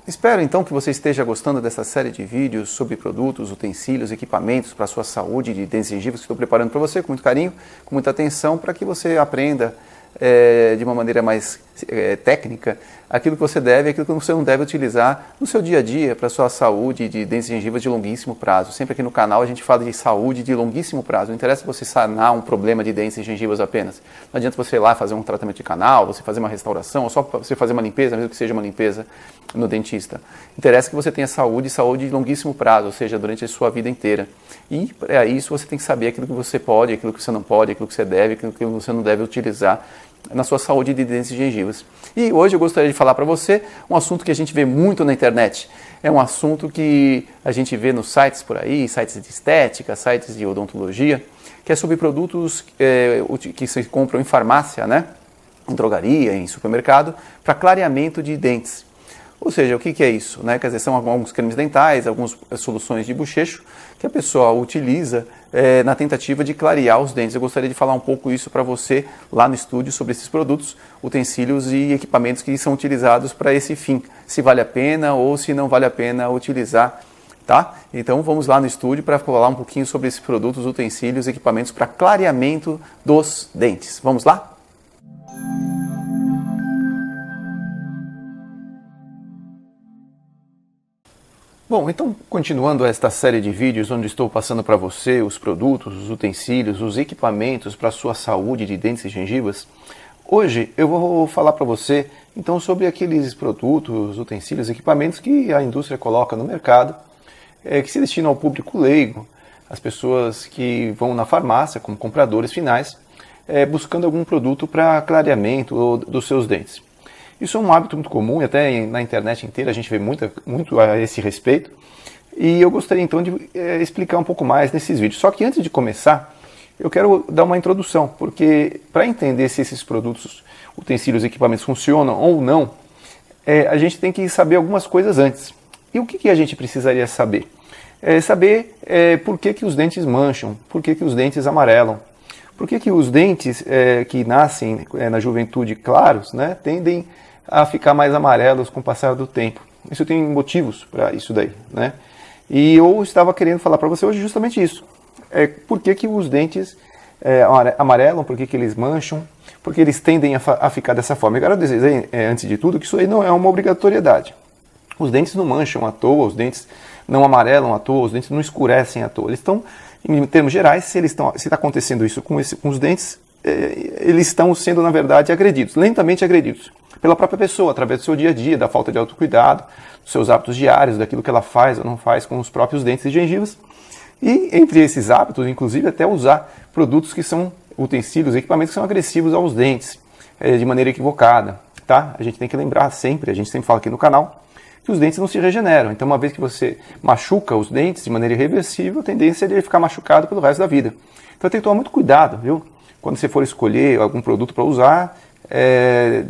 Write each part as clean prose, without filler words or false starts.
Espero então que você esteja gostando dessa série de vídeos sobre produtos, utensílios, equipamentos para a sua saúde de dentes e gengivas que estou preparando para você com muito carinho, com muita atenção, para que você aprenda de uma maneira mais técnica aquilo que você deve e aquilo que você não deve utilizar no seu dia a dia para a sua saúde de dentes e gengivas de longuíssimo prazo. Sempre aqui no canal a gente fala de saúde de longuíssimo prazo. Não interessa você sanar um problema de dentes e gengivas apenas. Não adianta você ir lá fazer um tratamento de canal, você fazer uma restauração, ou só você fazer uma limpeza, mesmo que seja uma limpeza no dentista. Interessa que você tenha saúde de longuíssimo prazo, ou seja, durante a sua vida inteira. E para isso você tem que saber aquilo que você pode, aquilo que você não pode, aquilo que você deve, aquilo que você não deve utilizar na sua saúde de dentes e gengivas. E hoje eu gostaria de falar para você um assunto que a gente vê muito na internet. É um assunto que a gente vê nos sites por aí, sites de estética, sites de odontologia, que é sobre produtos que se compram em farmácia, né? Em drogaria, em supermercado, para clareamento de dentes. Ou seja, o que é isso? Né? Quer dizer, são alguns cremes dentais, algumas soluções de bochecho que a pessoa utiliza na tentativa de clarear os dentes. Eu gostaria de falar um pouco isso para você lá no estúdio sobre esses produtos, utensílios e equipamentos que são utilizados para esse fim. Se vale a pena ou se não vale a pena utilizar, tá? Então vamos lá no estúdio para falar um pouquinho sobre esses produtos, utensílios, equipamentos para clareamento dos dentes. Vamos lá? Bom, então continuando esta série de vídeos onde estou passando para você os produtos, os utensílios, os equipamentos para a sua saúde de dentes e gengivas, hoje eu vou falar para você então sobre aqueles produtos, utensílios, equipamentos que a indústria coloca no mercado, que se destinam ao público leigo, as pessoas que vão na farmácia como compradores finais, buscando algum produto para clareamento dos seus dentes. Isso é um hábito muito comum e até na internet inteira a gente vê muito a esse respeito. E eu gostaria então de explicar um pouco mais nesses vídeos. Só que antes de começar, eu quero dar uma introdução, porque para entender se esses produtos, utensílios e equipamentos funcionam ou não, a gente tem que saber algumas coisas antes. E o que a gente precisaria saber? Saber por que os dentes mancham, por que os dentes amarelam. Por que os dentes que nascem na juventude claros, né, tendem a ficar mais amarelos com o passar do tempo? Isso tem motivos para isso daí, né? E eu estava querendo falar para você hoje justamente isso. Por que os dentes amarelam, por que eles mancham, por que eles tendem a ficar dessa forma. Eu quero dizer, antes de tudo, que isso aí não é uma obrigatoriedade. Os dentes não mancham à toa, os dentes não amarelam à toa, os dentes não escurecem à toa. Eles estão, em termos gerais, se está acontecendo isso com os dentes, eles estão sendo, na verdade, agredidos, lentamente agredidos, pela própria pessoa, através do seu dia a dia, da falta de autocuidado, dos seus hábitos diários, daquilo que ela faz ou não faz com os próprios dentes e gengivas. E entre esses hábitos, inclusive, até usar produtos que são utensílios, equipamentos que são agressivos aos dentes, de maneira equivocada. Tá? A gente tem que lembrar sempre, a gente sempre fala aqui no canal, que os dentes não se regeneram. Então, uma vez que você machuca os dentes de maneira irreversível, a tendência é ele ficar machucado pelo resto da vida. Então, tem que tomar muito cuidado, viu? Quando você for escolher algum produto para usar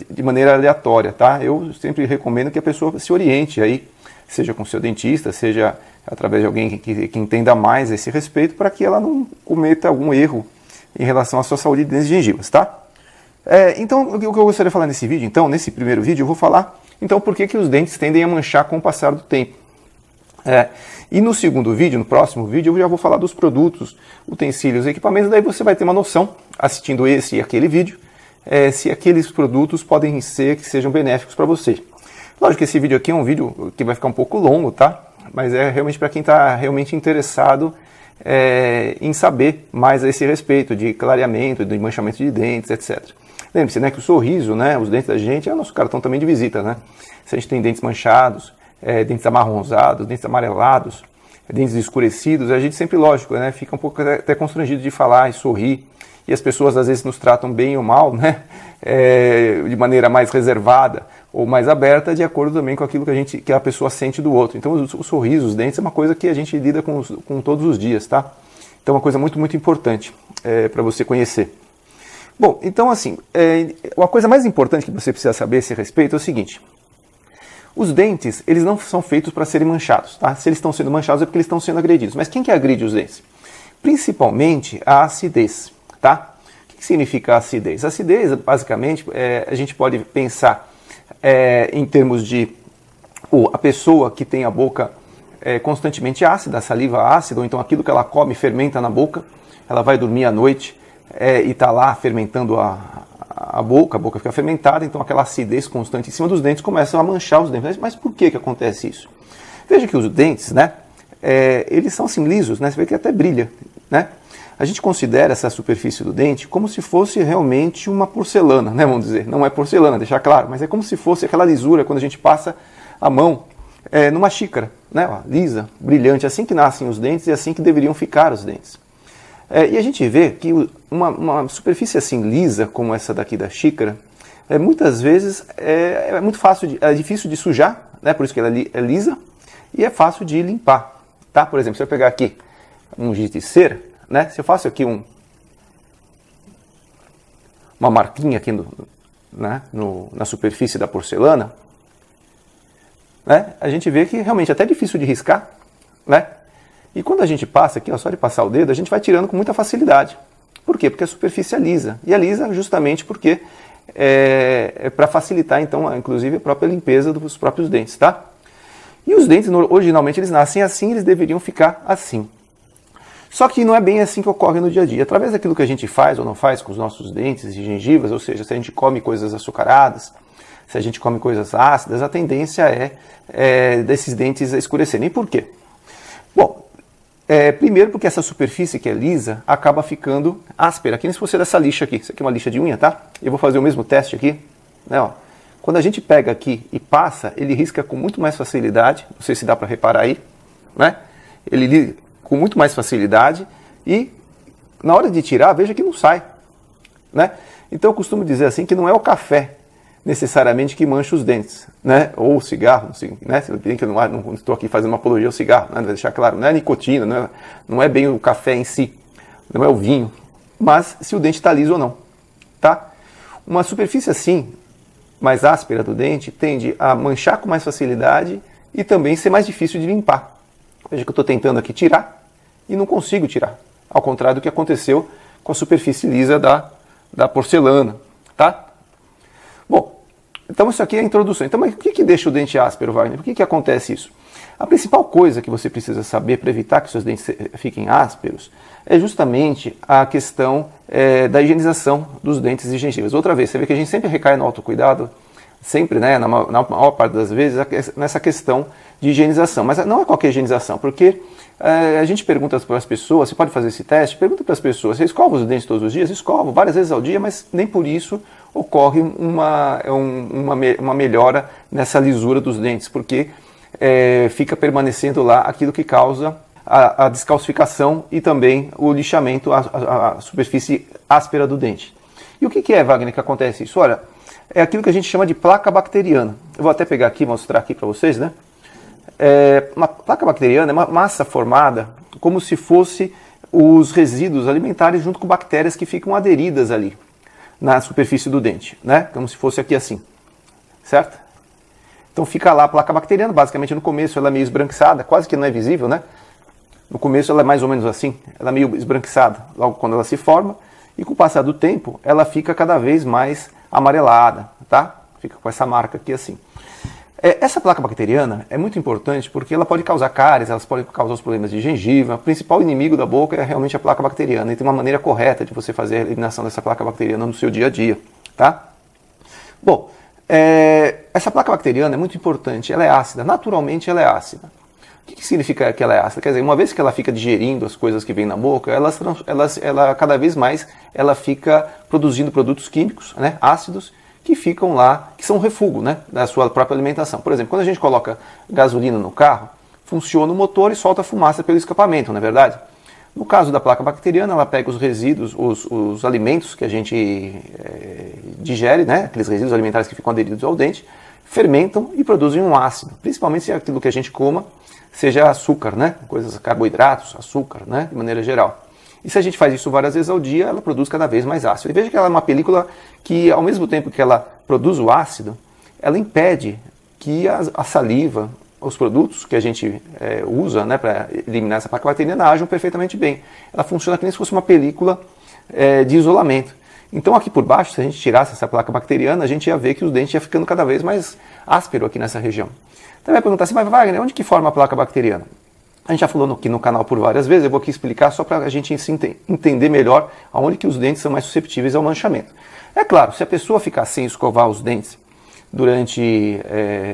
de maneira aleatória, tá? Eu sempre recomendo que a pessoa se oriente aí, seja com seu dentista, seja através de alguém que entenda mais esse respeito, para que ela não cometa algum erro em relação à sua saúde de dentes e gengivas, tá? Então, o que eu gostaria de falar nesse vídeo, então, nesse primeiro vídeo, eu vou falar, então, por que os dentes tendem a manchar com o passar do tempo. E no segundo vídeo, no próximo vídeo, eu já vou falar dos produtos, utensílios e equipamentos, daí você vai ter uma noção, assistindo esse e aquele vídeo, se aqueles produtos podem ser que sejam benéficos para você. Lógico que esse vídeo aqui é um vídeo que vai ficar um pouco longo, tá? Mas é realmente para quem está realmente interessado em saber mais a esse respeito de clareamento, de manchamento de dentes, etc. Lembre-se, né, que o sorriso, né, os dentes da gente é o nosso cartão também de visita, né? Se a gente tem dentes manchados, dentes amarronzados, dentes amarelados, dentes escurecidos, a gente sempre, lógico, né, fica um pouco até constrangido de falar e sorrir. E as pessoas às vezes nos tratam bem ou mal, né, de maneira mais reservada ou mais aberta, de acordo também com aquilo que a pessoa sente do outro. Então o sorriso, os dentes é uma coisa que a gente lida com todos os dias, tá? Então é uma coisa muito, muito importante para você conhecer. Bom, então assim, uma coisa mais importante que você precisa saber a esse respeito é o seguinte: os dentes, eles não são feitos para serem manchados, tá? Se eles estão sendo manchados é porque eles estão sendo agredidos. Mas quem que agride os dentes? Principalmente a acidez, tá? O que significa acidez? Acidez, basicamente, a gente pode pensar em termos de ou a pessoa que tem a boca constantemente ácida, a saliva ácida, ou então aquilo que ela come fermenta na boca, ela vai dormir à noite e está lá fermentando a boca fica fermentada, então aquela acidez constante em cima dos dentes começa a manchar os dentes. Mas por que acontece isso? Veja que os dentes, né, eles são assim lisos, né, você vê que até brilha, né? A gente considera essa superfície do dente como se fosse realmente uma porcelana, né, vamos dizer. Não é porcelana, deixar claro, mas é como se fosse aquela lisura quando a gente passa a mão numa xícara, né, ó, lisa, brilhante, assim que nascem os dentes e assim que deveriam ficar os dentes. E a gente vê que uma superfície assim lisa, como essa daqui da xícara, muitas vezes é muito fácil, é difícil de sujar, né, por isso que ela é lisa, e é fácil de limpar. Tá? Por exemplo, se eu pegar aqui um giz de cera, né, se eu faço aqui uma marquinha aqui na superfície da porcelana, né, a gente vê que realmente é até difícil de riscar, né? E quando a gente passa aqui, ó, só de passar o dedo, a gente vai tirando com muita facilidade. Por quê? Porque a superfície é lisa. E é lisa justamente porque é para facilitar, então, inclusive, a própria limpeza dos próprios dentes, tá? E os dentes, originalmente, eles nascem assim, eles deveriam ficar assim. Só que não é bem assim que ocorre no dia a dia. Através daquilo que a gente faz ou não faz com os nossos dentes e gengivas, ou seja, se a gente come coisas açucaradas, se a gente come coisas ácidas, a tendência é desses dentes escurecerem. E por quê? Bom, primeiro porque essa superfície que é lisa acaba ficando áspera, que nem se fosse dessa lixa aqui. Isso aqui é uma lixa de unha, tá? Eu vou fazer o mesmo teste aqui, né, ó. Quando a gente pega aqui e passa, ele risca com muito mais facilidade, não sei se dá para reparar aí, né? Ele com muito mais facilidade e na hora de tirar, veja que não sai, né? Então eu costumo dizer assim que não é o café necessariamente que mancha os dentes, né? Ou o cigarro, assim, né? Se bem que eu não estou aqui fazendo uma apologia ao cigarro, né? Deixar claro, não é a nicotina, não é bem o café em si, não é o vinho, mas se o dente está liso ou não, tá? Uma superfície assim, mais áspera do dente, tende a manchar com mais facilidade e também ser mais difícil de limpar. Veja que eu estou tentando aqui tirar e não consigo tirar, ao contrário do que aconteceu com a superfície lisa da porcelana, tá? Bom, então isso aqui é a introdução. Então, mas o que deixa o dente áspero, Wagner? Por que acontece isso? A principal coisa que você precisa saber para evitar que seus dentes fiquem ásperos é justamente a questão da higienização dos dentes e gengivas. Outra vez, você vê que a gente sempre recai no autocuidado, sempre, né, na maior parte das vezes, nessa questão de higienização. Mas não é qualquer higienização, porque a gente pergunta para as pessoas, você pode fazer esse teste, pergunta para as pessoas, você escova os dentes todos os dias? Escovo, várias vezes ao dia, mas nem por isso ocorre uma melhora nessa lisura dos dentes, porque fica permanecendo lá aquilo que causa a descalcificação e também o lixamento, a superfície áspera do dente. E o que é, Wagner, que acontece isso? Olha, é aquilo que a gente chama de placa bacteriana. Eu vou até pegar aqui e mostrar aqui para vocês, né? Uma placa bacteriana é uma massa formada como se fosse os resíduos alimentares junto com bactérias que ficam aderidas ali na superfície do dente, né? Como se fosse aqui assim, certo? Então fica lá a placa bacteriana, basicamente no começo ela é meio esbranquiçada, quase que não é visível, né? No começo ela é mais ou menos assim, ela é meio esbranquiçada, logo quando ela se forma, e com o passar do tempo ela fica cada vez mais amarelada, tá? Fica com essa marca aqui assim. Essa placa bacteriana é muito importante porque ela pode causar cáries, ela pode causar os problemas de gengiva. O principal inimigo da boca é realmente a placa bacteriana e tem uma maneira correta de você fazer a eliminação dessa placa bacteriana no seu dia a dia, tá? Bom, essa placa bacteriana é muito importante, ela é ácida, naturalmente ela é ácida. O que significa que ela é ácida? Quer dizer, uma vez que ela fica digerindo as coisas que vêm na boca, ela cada vez mais ela fica produzindo produtos químicos, né, ácidos, que ficam lá, que são refúgio, né, da sua própria alimentação. Por exemplo, quando a gente coloca gasolina no carro, funciona o motor e solta fumaça pelo escapamento, não é verdade? No caso da placa bacteriana, ela pega os resíduos, os alimentos que a gente digere, né, aqueles resíduos alimentares que ficam aderidos ao dente, fermentam e produzem um ácido, principalmente se aquilo que a gente coma seja açúcar, né, coisas, carboidratos, açúcar, né, de maneira geral. E se a gente faz isso várias vezes ao dia, ela produz cada vez mais ácido. E veja que ela é uma película que, ao mesmo tempo que ela produz o ácido, ela impede que a saliva, os produtos que a gente usa, né, para eliminar essa placa bacteriana ajam perfeitamente bem. Ela funciona como se fosse uma película de isolamento. Então aqui por baixo, se a gente tirasse essa placa bacteriana, a gente ia ver que os dentes iam ficando cada vez mais áspero aqui nessa região. Então vai perguntar assim, mas Wagner, onde que forma a placa bacteriana? A gente já falou aqui no canal por várias vezes, eu vou aqui explicar só para a gente entender melhor aonde que os dentes são mais susceptíveis ao manchamento. É claro, se a pessoa ficar sem escovar os dentes durante,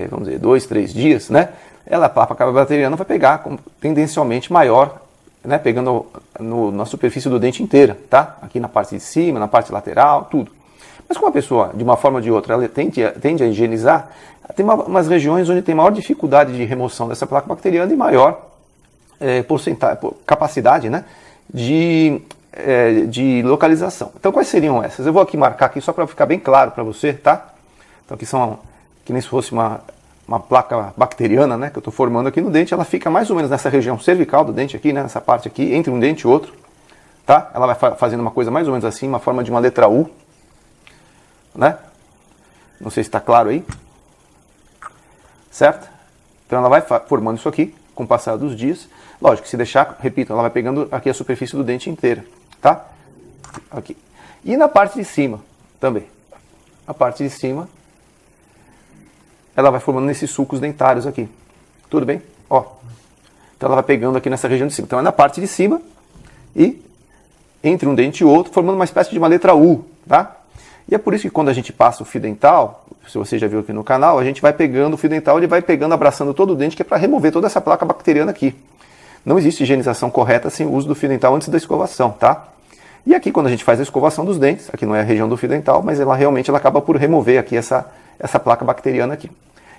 vamos dizer, 2, 3 dias, né, a placa bacteriana vai pegar tendencialmente maior, né, pegando na superfície do dente inteira, tá? Aqui na parte de cima, na parte lateral, tudo. Mas como a pessoa, de uma forma ou de outra, ela tende a higienizar, tem umas regiões onde tem maior dificuldade de remoção dessa placa bacteriana e maior capacidade, né, de localização. Então quais seriam essas? Eu vou aqui marcar aqui só para ficar bem claro para você, tá? Então aqui são, que nem se fosse uma placa bacteriana, né, que eu estou formando aqui no dente, ela fica mais ou menos nessa região cervical do dente aqui, né, nessa parte aqui, entre um dente e outro, tá? Ela vai fazendo uma coisa mais ou menos assim, uma forma de uma letra U, né? Não sei se está claro aí, certo? Então ela vai formando isso aqui com o passar dos dias. Lógico, se deixar, repito, ela vai pegando aqui a superfície do dente inteira, tá? Aqui. E na parte de cima também. A parte de cima, ela vai formando nesses sulcos dentários aqui. Tudo bem? Ó. Então ela vai pegando aqui nessa região de cima. Então é na parte de cima e entre um dente e outro, formando uma espécie de uma letra U, tá? E é por isso que quando a gente passa o fio dental, se você já viu aqui no canal, a gente vai pegando o fio dental, ele vai pegando, abraçando todo o dente, que é para remover toda essa placa bacteriana aqui. Não existe higienização correta sem o uso do fio dental antes da escovação, tá? E aqui quando a gente faz a escovação dos dentes, aqui não é a região do fio dental, mas ela realmente acaba por remover aqui essa placa bacteriana aqui.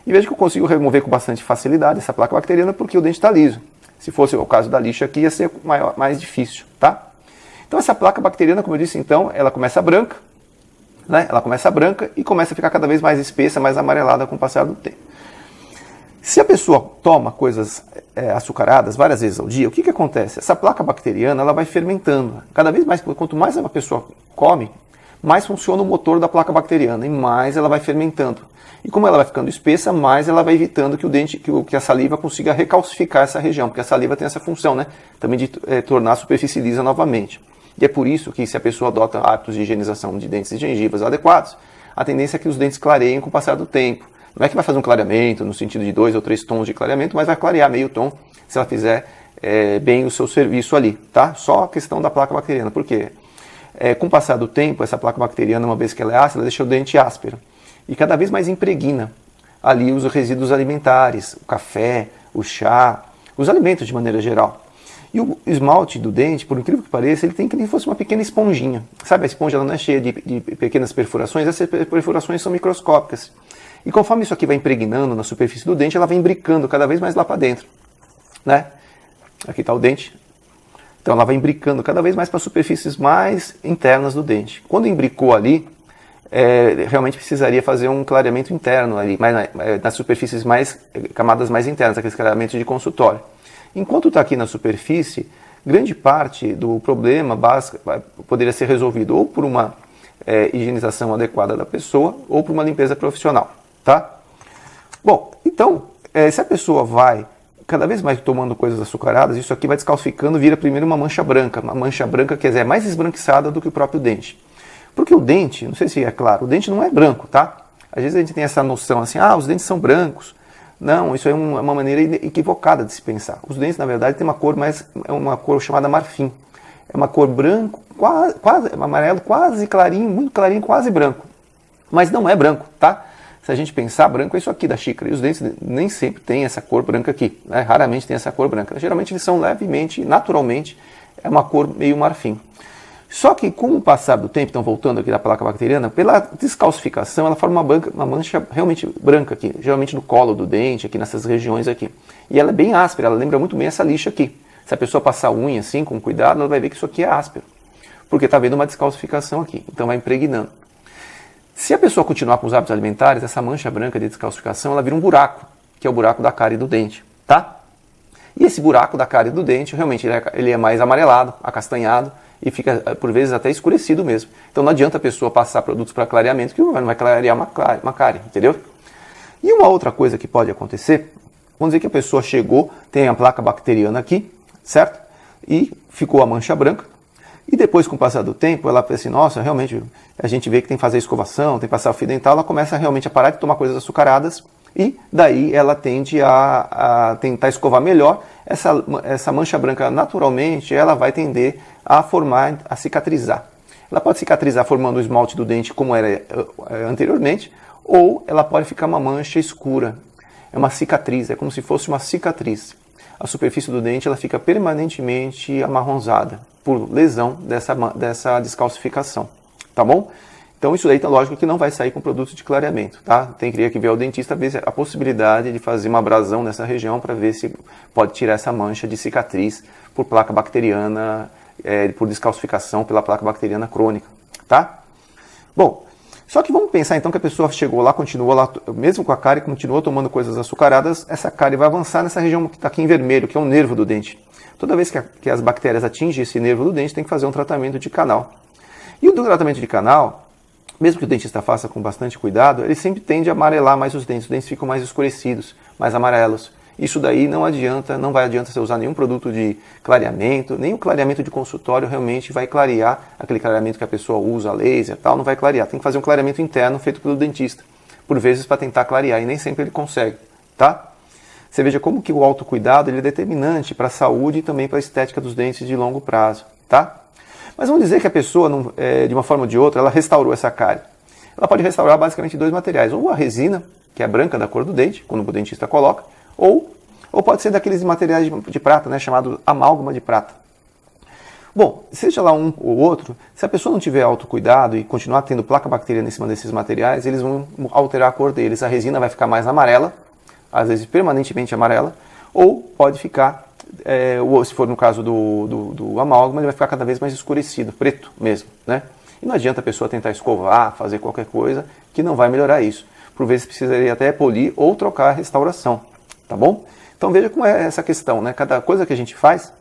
E veja que eu consigo remover com bastante facilidade essa placa bacteriana porque o dente está liso. Se fosse o caso da lixa aqui, ia ser mais difícil, tá? Então essa placa bacteriana, como eu disse, então, ela começa branca, né? Ela começa branca e começa a ficar cada vez mais espessa, mais amarelada com o passar do tempo. Se a pessoa toma coisas açucaradas várias vezes ao dia, o que acontece? Essa placa bacteriana ela vai fermentando. Cada vez mais, quanto mais uma pessoa come, mais funciona o motor da placa bacteriana e mais ela vai fermentando. E como ela vai ficando espessa, mais ela vai evitando que a saliva consiga recalcificar essa região, porque a saliva tem essa função, né, também de tornar a superfície lisa novamente. E é por isso que se a pessoa adota hábitos de higienização de dentes e gengivas adequados, a tendência é que os dentes clareiem com o passar do tempo. Não é que vai fazer um clareamento no sentido de 2 ou 3 tons de clareamento, mas vai clarear meio tom se ela fizer bem o seu serviço ali, tá? Só a questão da placa bacteriana. Por quê? Com o passar do tempo, essa placa bacteriana, uma vez que ela é ácida, ela deixa o dente áspero. E cada vez mais impregna ali os resíduos alimentares, o café, o chá, os alimentos de maneira geral. E o esmalte do dente, por incrível que pareça, ele tem que nem fosse uma pequena esponjinha. Sabe, a esponja ela não é cheia de pequenas perfurações, essas perfurações são microscópicas. E conforme isso aqui vai impregnando na superfície do dente, ela vai imbricando cada vez mais lá para dentro, né? Aqui está o dente. Então ela vai imbricando cada vez mais para superfícies mais internas do dente. Quando imbricou ali, realmente precisaria fazer um clareamento interno ali, nas superfícies camadas mais internas, aqueles clareamentos de consultório. Enquanto está aqui na superfície, grande parte do problema básico poderia ser resolvido ou por uma higienização adequada da pessoa ou por uma limpeza profissional, tá? Bom, então, se a pessoa vai cada vez mais tomando coisas açucaradas, isso aqui vai descalcificando, vira primeiro uma mancha branca quer dizer, é mais esbranquiçada do que o próprio dente. Porque o dente, não sei se é claro, o dente não é branco, tá? Às vezes a gente tem essa noção assim, os dentes são brancos. Não, isso é uma maneira equivocada de se pensar. Os dentes, na verdade, têm uma cor chamada marfim. É uma cor branco, quase amarelo, quase clarinho, muito clarinho, quase branco. Mas não é branco, tá? Se a gente pensar, branco é isso aqui da xícara. E os dentes nem sempre têm essa cor branca aqui, né? Raramente tem essa cor branca. Geralmente eles são levemente, naturalmente, é uma cor meio marfim. Só que com o passar do tempo, então voltando aqui da placa bacteriana, pela descalcificação ela forma uma mancha realmente branca aqui, geralmente no colo do dente, aqui nessas regiões aqui. E ela é bem áspera, ela lembra muito bem essa lixa aqui. Se a pessoa passar a unha assim, com cuidado, ela vai ver que isso aqui é áspero, porque está vendo uma descalcificação aqui, então vai impregnando. Se a pessoa continuar com os hábitos alimentares, essa mancha branca de descalcificação, ela vira um buraco, que é o buraco da cárie do dente, tá? E esse buraco da cárie do dente, realmente, ele é mais amarelado, acastanhado, e fica, por vezes, até escurecido mesmo. Então não adianta a pessoa passar produtos para clareamento, que não vai clarear uma cárie, entendeu? E uma outra coisa que pode acontecer, vamos dizer que a pessoa chegou, tem a placa bacteriana aqui, certo? E ficou a mancha branca. E depois, com o passar do tempo, ela pensa assim, nossa, realmente, a gente vê que tem que fazer escovação, tem que passar o fio dental, ela começa realmente a parar de tomar coisas açucaradas e daí ela tende a tentar escovar melhor. Essa mancha branca, naturalmente, ela vai tender a formar, a cicatrizar. Ela pode cicatrizar formando o esmalte do dente como era anteriormente, ou ela pode ficar uma mancha escura. É uma cicatriz, é como se fosse uma cicatriz. A superfície do dente ela fica permanentemente amarronzada por lesão dessa descalcificação, tá bom? Então isso daí tá lógico que não vai sair com produto de clareamento, tá? Teria que ver o dentista ver a possibilidade de fazer uma abrasão nessa região para ver se pode tirar essa mancha de cicatriz por placa bacteriana, por descalcificação pela placa bacteriana crônica, tá? Bom, só que vamos pensar então que a pessoa chegou lá, continuou lá, mesmo com a cárie, continuou tomando coisas açucaradas, essa cárie vai avançar nessa região que está aqui em vermelho, que é o nervo do dente. Toda vez que as bactérias atingem esse nervo do dente, tem que fazer um tratamento de canal. E o tratamento de canal, mesmo que o dentista faça com bastante cuidado, ele sempre tende a amarelar mais os dentes ficam mais escurecidos, mais amarelos. Isso daí não adianta, não vai adianta você usar nenhum produto de clareamento, nem o clareamento de consultório realmente vai clarear, aquele clareamento que a pessoa usa, laser e tal, não vai clarear. Tem que fazer um clareamento interno feito pelo dentista, por vezes para tentar clarear, e nem sempre ele consegue, tá? Você veja como que o autocuidado ele é determinante para a saúde e também para a estética dos dentes de longo prazo, tá? Mas vamos dizer que a pessoa, de uma forma ou de outra, ela restaurou essa cárie. Ela pode restaurar basicamente dois materiais, ou a resina, que é branca da cor do dente, quando o dentista coloca, ou pode ser daqueles materiais de prata, né, chamado amálgama de prata. Bom, seja lá um ou outro, se a pessoa não tiver autocuidado e continuar tendo placa bacteriana em cima desses materiais, eles vão alterar a cor deles. A resina vai ficar mais amarela, às vezes permanentemente amarela, ou pode ficar, ou se for no caso do amálgama, ele vai ficar cada vez mais escurecido, preto mesmo, né? E não adianta a pessoa tentar escovar, fazer qualquer coisa, que não vai melhorar isso. Por vezes precisaria até polir ou trocar a restauração, tá bom? Então veja como é essa questão, né? Cada coisa que a gente faz,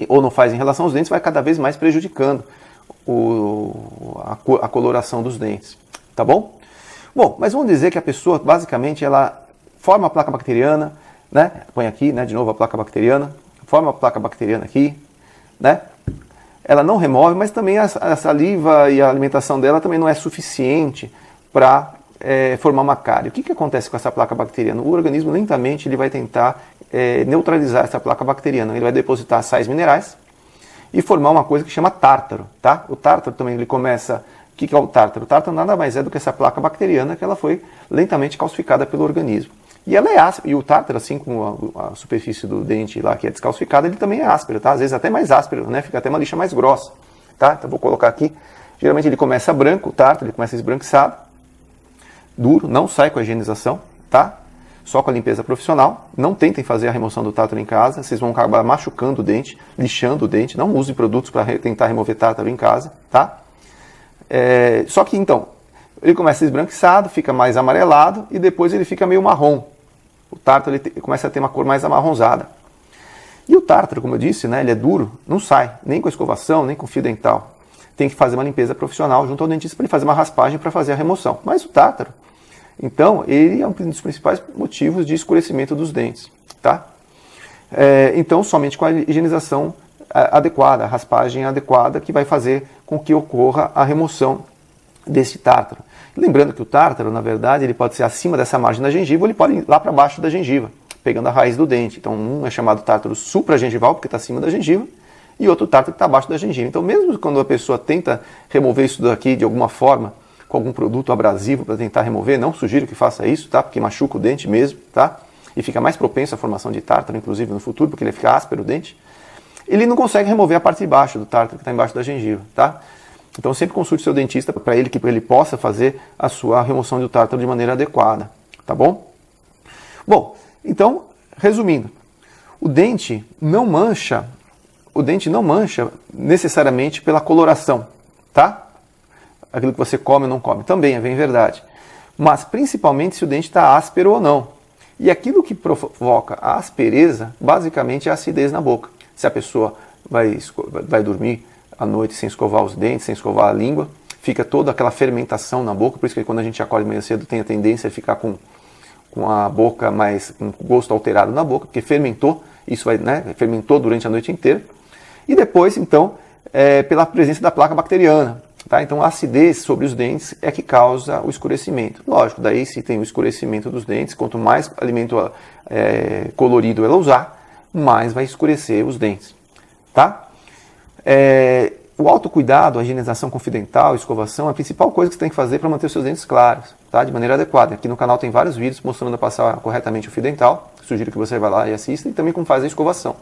ou não faz em relação aos dentes, vai cada vez mais prejudicando a coloração dos dentes, tá bom? Bom, mas vamos dizer que a pessoa, basicamente, ela forma a placa bacteriana, né? Põe aqui, né, de novo a placa bacteriana, forma a placa bacteriana aqui, né? Ela não remove, mas também a saliva e a alimentação dela também não é suficiente para formar uma cárie. O que acontece com essa placa bacteriana? O organismo lentamente ele vai tentar neutralizar essa placa bacteriana. Ele vai depositar sais minerais e formar uma coisa que chama tártaro, tá? O tártaro também ele começa... O que é o tártaro? O tártaro nada mais é do que essa placa bacteriana que ela foi lentamente calcificada pelo organismo. E ela é áspera. E o tártaro, assim como a superfície do dente lá que é descalcificada, ele também é áspero, tá? Às vezes até mais áspero, né? Fica até uma lixa mais grossa, tá? Então vou colocar aqui. Geralmente ele começa branco, o tártaro, ele começa esbranquiçado, duro, não sai com a higienização, tá? Só com a limpeza profissional. Não tentem fazer a remoção do tártaro em casa, vocês vão acabar machucando o dente, lixando o dente. Não use produtos para tentar remover tártaro em casa, tá? Só que então, ele começa esbranquiçado, fica mais amarelado e depois ele fica meio marrom. O tártaro ele começa a ter uma cor mais amarronzada. E o tártaro, como eu disse, né, ele é duro, não sai, nem com escovação, nem com fio dental. Tem que fazer uma limpeza profissional junto ao dentista para ele fazer uma raspagem para fazer a remoção. Mas o tártaro, então, ele é um dos principais motivos de escurecimento dos dentes, tá? Então, somente com a higienização adequada, a raspagem adequada, que vai fazer com que ocorra a remoção desse tártaro. Lembrando que o tártaro, na verdade, ele pode ser acima dessa margem da gengiva ou ele pode ir lá para baixo da gengiva, pegando a raiz do dente. Então, um é chamado tártaro supragengival, porque está acima da gengiva, e outro tártaro que está abaixo da gengiva. Então, mesmo quando a pessoa tenta remover isso daqui de alguma forma, com algum produto abrasivo para tentar remover, não sugiro que faça isso, tá? Porque machuca o dente mesmo, tá? E fica mais propenso à formação de tártaro, inclusive no futuro, porque ele fica áspero o dente. Ele não consegue remover a parte de baixo do tártaro, que está embaixo da gengiva, tá? Então sempre consulte seu dentista para que ele possa fazer a sua remoção do tártaro de maneira adequada, tá bom? Bom, então, resumindo, o dente não mancha necessariamente pela coloração, tá? Aquilo que você come ou não come, também é bem verdade. Mas principalmente se o dente está áspero ou não. E aquilo que provoca a aspereza, basicamente é a acidez na boca. Se a pessoa vai dormir à noite sem escovar os dentes, sem escovar a língua, fica toda aquela fermentação na boca, por isso que quando a gente acorda de manhã cedo tem a tendência a ficar com a boca com gosto alterado na boca, porque fermentou, isso fermentou durante a noite inteira. E depois, então, pela presença da placa bacteriana. Tá? Então a acidez sobre os dentes é que causa o escurecimento. Lógico, daí se tem o escurecimento dos dentes, quanto mais alimento colorido ela usar, mais vai escurecer os dentes. Tá? O autocuidado, a higienização com fio dental, escovação, é a principal coisa que você tem que fazer para manter os seus dentes claros, tá? De maneira adequada. Aqui no canal tem vários vídeos mostrando a passar corretamente o fio dental. Sugiro que você vá lá e assista, e também como fazer a escovação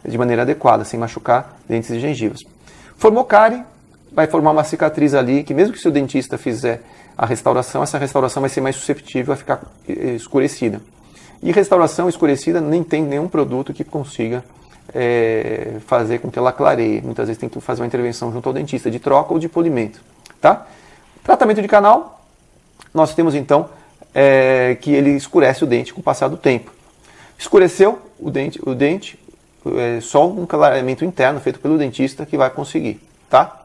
de maneira adequada, sem machucar dentes e gengivas. Formou cárie, vai formar uma cicatriz ali, que mesmo que o seu dentista fizer a restauração, essa restauração vai ser mais susceptível a ficar escurecida. E restauração escurecida nem tem nenhum produto que consiga fazer com que ela clareie. Muitas vezes tem que fazer uma intervenção junto ao dentista, de troca ou de polimento. Tá? Tratamento de canal, nós temos então que ele escurece o dente com o passar do tempo. Escureceu o dente, só um clareamento interno feito pelo dentista que vai conseguir. Tá?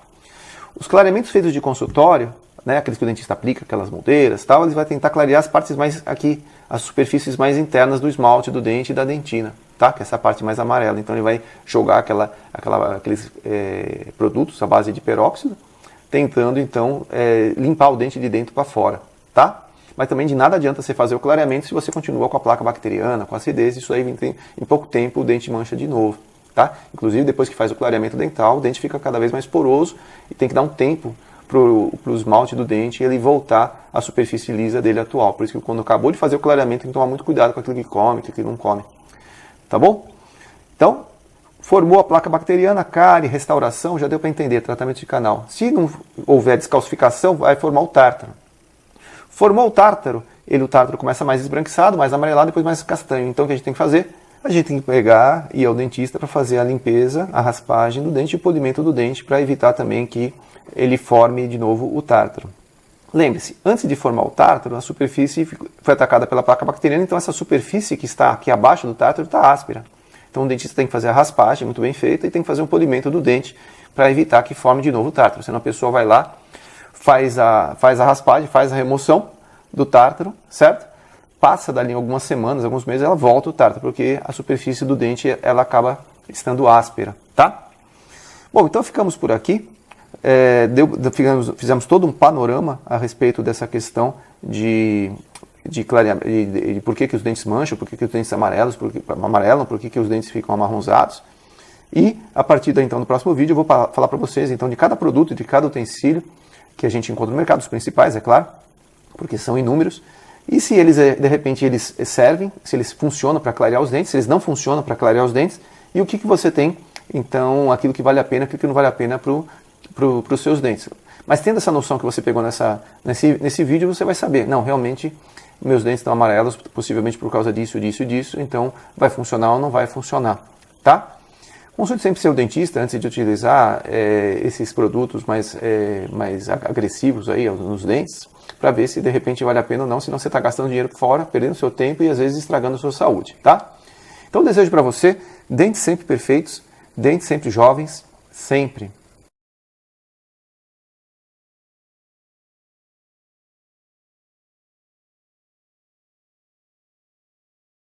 Os clareamentos feitos de consultório, né, aqueles que o dentista aplica, aquelas moldeiras, tal, ele vai tentar clarear as partes mais aqui, as superfícies mais internas do esmalte do dente e da dentina, tá? Que é essa parte mais amarela. Então ele vai jogar aqueles produtos à base de peróxido, tentando então limpar o dente de dentro para fora, tá? Mas também de nada adianta você fazer o clareamento se você continua com a placa bacteriana, com a acidez. Isso aí em pouco tempo o dente mancha de novo. Tá? Inclusive, depois que faz o clareamento dental, o dente fica cada vez mais poroso e tem que dar um tempo para o esmalte do dente ele voltar à superfície lisa dele atual. Por isso que quando acabou de fazer o clareamento, tem que tomar muito cuidado com aquilo que come, com aquilo que não come. Tá bom? Então, formou a placa bacteriana, cárie, restauração, já deu para entender, tratamento de canal. Se não houver descalcificação, vai formar o tártaro. Formou o tártaro, o tártaro começa mais esbranquiçado, mais amarelado, depois mais castanho. Então, o que a gente tem que fazer? A gente tem que pegar e ir ao dentista para fazer a limpeza, a raspagem do dente e o polimento do dente para evitar também que ele forme de novo o tártaro. Lembre-se, antes de formar o tártaro, a superfície foi atacada pela placa bacteriana, então essa superfície que está aqui abaixo do tártaro está áspera. Então o dentista tem que fazer a raspagem muito bem feita e tem que fazer um polimento do dente para evitar que forme de novo o tártaro. Senão a pessoa vai lá, faz a raspagem, faz a remoção do tártaro, certo? Passa dali algumas semanas, alguns meses, ela volta o tártaro, porque a superfície do dente ela acaba estando áspera, tá? Bom, então ficamos por aqui. Fizemos todo um panorama a respeito dessa questão de por que os dentes mancham, por que os dentes amarelam, por que os dentes ficam amarronzados. E a partir então do próximo vídeo eu vou falar para vocês então de cada produto, de cada utensílio que a gente encontra no mercado, os principais, é claro, porque são inúmeros. E se eles, de repente, eles servem, se eles funcionam para clarear os dentes, se eles não funcionam para clarear os dentes, e o que você tem, então, aquilo que vale a pena, aquilo que não vale a pena para os seus dentes. Mas tendo essa noção que você pegou nesse vídeo, você vai saber, não, realmente, meus dentes estão amarelos, possivelmente por causa disso, então vai funcionar ou não vai funcionar, tá? Consulte sempre seu dentista antes de utilizar esses produtos mais agressivos aí nos dentes, para ver se de repente vale a pena ou não, senão você está gastando dinheiro fora, perdendo seu tempo e às vezes estragando a sua saúde, tá? Então desejo para você dentes sempre perfeitos, dentes sempre jovens, sempre.